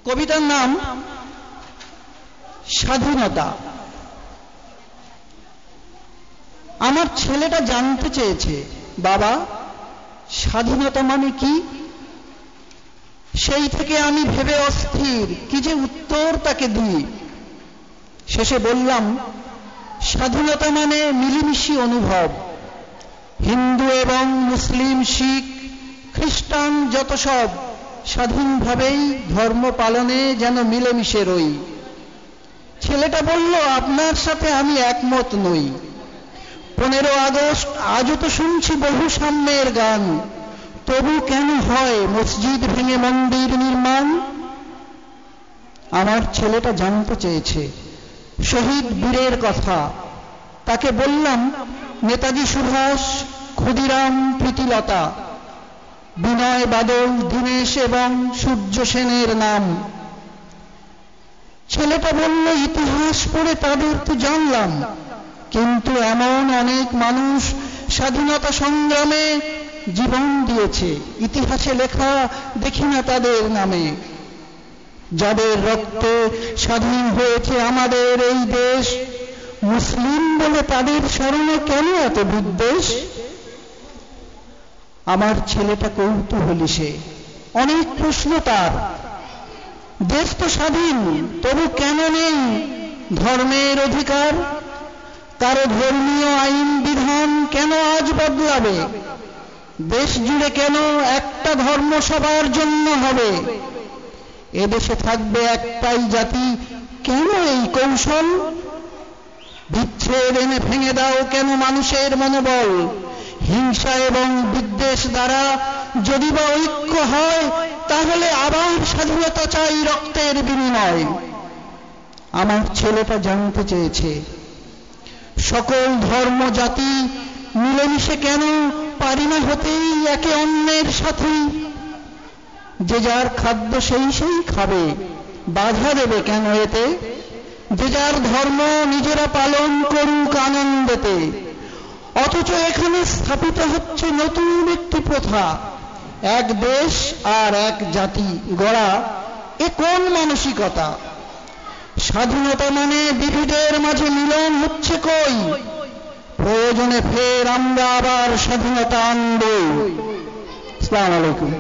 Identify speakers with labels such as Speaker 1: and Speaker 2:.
Speaker 1: কবিতার নাম স্বাধীনতা। আমার ছেলেটা জানতে চেয়েছে, বাবা স্বাধীনতা মানে কি? সেই থেকে আমি ভেবে অস্থির কি যে উত্তর তাকে দিই। শেষে বললাম, স্বাধীনতা মানে মিলেমিশে অনুভব। হিন্দু এবং মুসলিম, শিখ, খ্রিস্টান যত সব স্বাধীনভাবেই ধর্ম পালনে যেন মিলেমিশে রই। ছেলেটা বলল, আপনার সাথে আমি একমত নই। 15 আগস্ট আজও তো শুনছি বহু সাম্যের গান, তবু কেন হয় মসজিদ ভেঙে মন্দির নির্মাণ? আমার ছেলেটা জানতে চেয়েছে শহীদ বীরের কথা। তাকে বললাম, নেতাজি সুভাষ, ক্ষুদিরাম, প্রীতিলতা, বিনয় বাদল, দীনেশ এবং সূর্য সেনের নাম। ছেলেটা বলল, ইতিহাস পড়ে তাদের তো জানলাম, কিন্তু এমন অনেক মানুষ স্বাধীনতা সংগ্রামে জীবন দিয়েছে, ইতিহাসে লেখা দেখি না তাদের নামে। যাদের রক্তে স্বাধীন হয়েছে আমাদের এই দেশ, মুসলিম বলে তাদের স্মরণে কেন এত বিদ্বেষ? আমার ছেলেটা কৌতূহলী, সে অনেক প্রশ্ন তার। দেশ তো স্বাধীন, তবু কেন নেই ধর্মের অধিকার? কারো ধর্মীয় আইন বিধান কেন আজ বদলাবে? দেশ জুড়ে কেন একটা ধর্ম সবার জন্য হবে? এদেশে থাকবে একটাই জাতি, কেন এই কৌশল? বিচ্ছেদ এনে ভেঙে দাও কেন মানুষের মনোবল? হিংসা এবং বিদ্বেষ দ্বারা যদি বা ঐক্য হয়, তাহলে আবার স্বাধীনতা চাই রক্তের বিনিময়। আমার ছেলেটা জানতে চেয়েছে, সকল ধর্ম জাতি মিলেমিশে কেন পারি না হতেই একে অন্যের সাথে? যে যার খাদ্য সেই সেই খাবে, বাধা দেবে কেন এতে? যে যার ধর্ম নিজেরা পালন করুক আনন্দেতে। অথচ এখানে স্থাপিত হচ্ছে নতুন একটি প্রথা, এক দেশ আর এক জাতি গড়া। এ কোন মানসিকতা? স্বাধীনতা মানে বিবিধের মাঝে মিলন হচ্ছে কই? প্রয়োজনে ফের আমরা আবার স্বাধীনতা আনব। আসসালামু আলাইকুম।